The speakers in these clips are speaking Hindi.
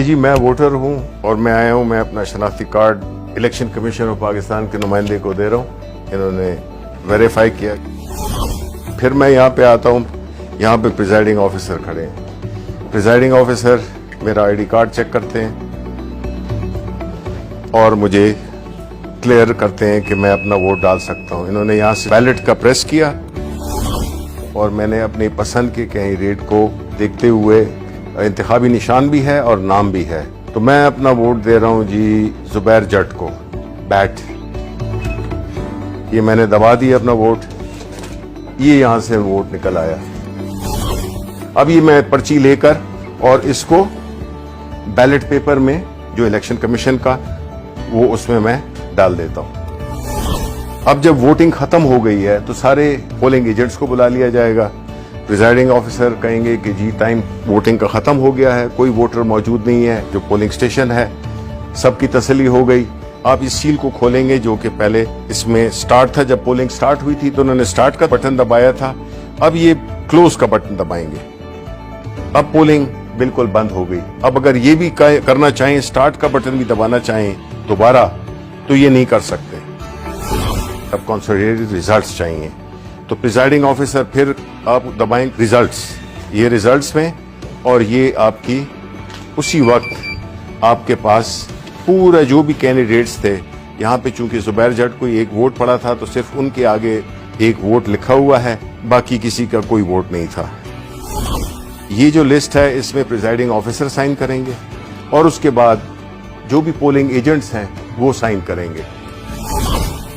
जी, मैं वोटर हूं और मैं आया हूं। मैं अपना शनाख्ती card election commission of Pakistan के नुमाइंदे को दे रहा हूं। इन्होंने वेरीफाई किया। फिर मैं यहां पे आता हूं। यहां पे प्रिजाइडिंग ऑफिसर खड़े हैं। प्रिजाइडिंग ऑफिसर मेरा आईडी कार्ड चेक करते हैं और मुझे क्लियर करते हैं कि मैं अपना वोट डाल सकता हूं। इन्होंने यहां से बैलेट का प्रेस किया और मैंने अपनी पसंद के कैंडिडेट को देखते हुए, इंतखाबी निशान भी है और नाम भी है, तो मैं अपना वोट दे रहा हूं जी जुबैर जट को। बैट ये मैंने दबा दिया अपना वोट। ये यहां से वोट निकल आया। अब ये मैं पर्ची लेकर और इसको बैलेट पेपर में जो इलेक्शन कमीशन का वो उसमें मैं डाल देता हूं। अब जब वोटिंग खत्म हो गई है तो सारे पोलिंग एजेंट्स को बुला लिया जाएगा। प्रिजाइडिंग ऑफिसर कहेंगे कि जी टाइम वोटिंग का खत्म हो गया है, कोई वोटर मौजूद नहीं है जो पोलिंग स्टेशन है, सबकी तसल्ली हो गई। आप इस सील को खोलेंगे जो कि पहले इसमें स्टार्ट था। जब पोलिंग स्टार्ट हुई थी तो उन्होंने स्टार्ट का बटन दबाया था। अब ये क्लोज का बटन दबाएंगे। अब पोलिंग बिल्कुल बंद हो गई। अब अगर ये भी करना चाहें, स्टार्ट का बटन भी दबाना चाहें दोबारा, तो ये नहीं कर सकते। अब कंसोलिडेटेड रिजल्ट्स चाहिए तो प्रिजाइडिंग ऑफिसर फिर आप दबाएं रिजल्ट्स। ये रिजल्ट्स में और ये आपकी उसी वक्त आपके पास पूरा जो भी कैंडिडेट्स थे, यहाँ पे चूंकि जुबैर जट को एक वोट पड़ा था तो सिर्फ उनके आगे एक वोट लिखा हुआ है, बाकी किसी का कोई वोट नहीं था। ये जो लिस्ट है इसमें प्रिजाइडिंग ऑफिसर साइन करेंगे और उसके बाद जो भी पोलिंग एजेंट्स हैं वो साइन करेंगे।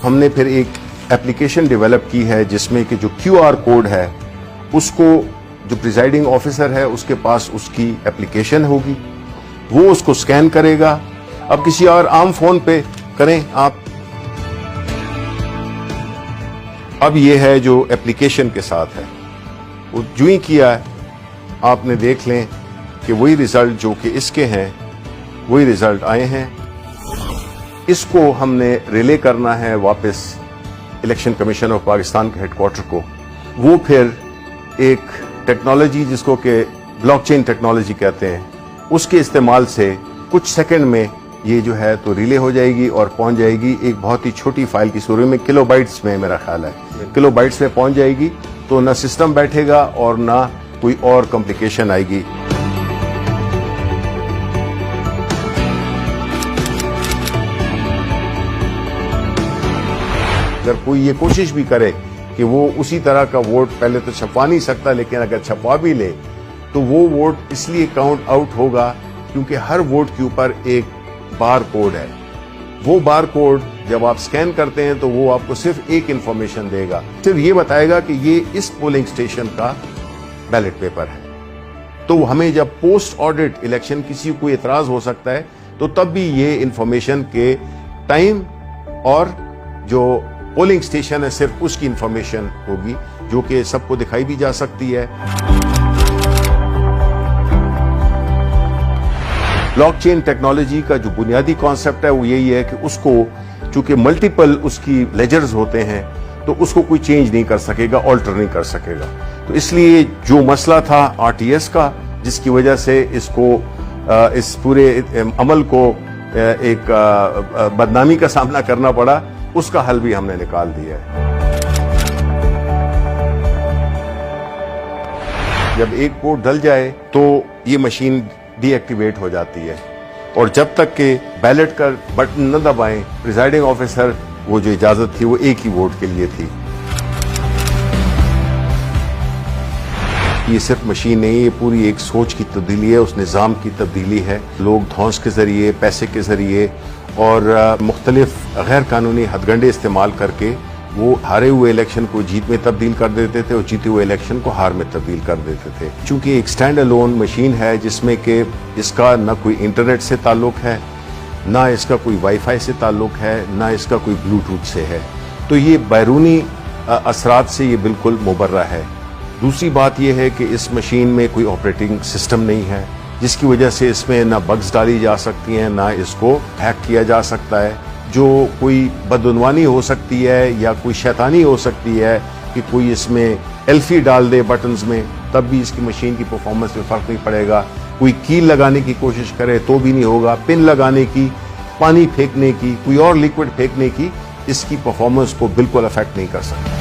हमने फिर एक एप्लीकेशन डेवलप की है जिसमें कि जो QR कोड है उसको जो प्रिजाइडिंग ऑफिसर है उसके पास उसकी एप्लीकेशन होगी, वो उसको स्कैन करेगा। अब किसी और आम फोन पे करें आप। अब ये है जो एप्लीकेशन के साथ है, वो जो ही किया है आपने देख लें कि वही रिजल्ट जो कि इसके हैं वही रिजल्ट आए हैं। इसको हमने रिले करना है वापस इलेक्शन कमीशन ऑफ पाकिस्तान के हेडक्वार्टर को। वो फिर एक टेक्नोलॉजी जिसको कि ब्लॉकचेन टेक्नोलॉजी कहते हैं, उसके इस्तेमाल से कुछ सेकंड में ये जो है तो रिले हो जाएगी और पहुंच जाएगी एक बहुत ही छोटी फाइल की सूरत में, किलोबाइट्स में मेरा ख्याल है, किलोबाइट्स में पहुंच जाएगी। तो ना सिस्टम बैठेगा और ना कोई और कॉम्प्लिकेशन आएगी। अगर कोई ये कोशिश भी करे कि वो उसी तरह का वोट पहले तो छपवा नहीं सकता, लेकिन अगर छपवा भी ले तो वो वोट इसलिए काउंट आउट होगा क्योंकि हर वोट के ऊपर एक बार कोड है। वो बार कोड जब आप स्कैन करते हैं तो वो आपको सिर्फ एक इंफॉर्मेशन देगा, सिर्फ ये बताएगा कि ये इस पोलिंग स्टेशन का बैलेट पेपर है। तो हमें जब पोस्ट ऑडिट इलेक्शन किसी को एतराज हो सकता है तो तब भी ये इंफॉर्मेशन के टाइम और जो पोलिंग स्टेशन है सिर्फ उसकी इंफॉर्मेशन होगी जो कि सबको दिखाई भी जा सकती है। ब्लॉकचेन टेक्नोलॉजी का जो बुनियादी कॉन्सेप्ट है वो यही है कि उसको चूंकि मल्टीपल उसकी लेजर्स होते हैं तो उसको कोई चेंज नहीं कर सकेगा, ऑल्टर नहीं कर सकेगा। तो इसलिए जो मसला था RTS का, जिसकी वजह से इसको इस पूरे अमल को एक बदनामी का सामना करना पड़ा, उसका हल भी हमने निकाल दिया है। जब एक वोट डल जाए तो ये मशीन डीएक्टिवेट हो जाती है और जब तक के बैलेट का बटन न दबाएं प्रिजाइडिंग ऑफिसर, वो जो इजाजत थी वो एक ही वोट के लिए थी। ये सिर्फ मशीन नहीं, ये पूरी एक सोच की तब्दीली है, उस निज़ाम की तब्दीली है। लोग धौंस के जरिए, पैसे के जरिए और मुख्तलिफ गैर कानूनी हथगंडे इस्तेमाल करके वो हारे हुए इलेक्शन को जीत में तब्दील कर देते थे और जीते हुए इलेक्शन को हार में तब्दील कर देते थे। चूंकि एक स्टैंड अलोन मशीन है जिसमें कि इसका न कोई इंटरनेट से ताल्लुक है, ना इसका कोई वाईफाई से ताल्लुक है, ना इसका कोई ब्लूटूथ से है, तो ये बैरूनी असरात से ये बिल्कुल मुबर्रा है। दूसरी बात यह है कि इस मशीन में कोई ऑपरेटिंग सिस्टम नहीं है, जिसकी वजह से इसमें ना बग्स डाली जा सकती हैं, ना इसको हैक किया जा सकता है। जो कोई बदउनवानी हो सकती है या कोई शैतानी हो सकती है कि कोई इसमें एल्फी डाल दे बटन्स में, तब भी इसकी मशीन की परफॉर्मेंस में फर्क नहीं पड़ेगा। कोई कील लगाने की कोशिश करे तो भी नहीं होगा, पिन लगाने की, पानी फेंकने की, कोई और लिक्विड फेंकने की, इसकी परफॉर्मेंस को बिल्कुल अफेक्ट नहीं कर सकता।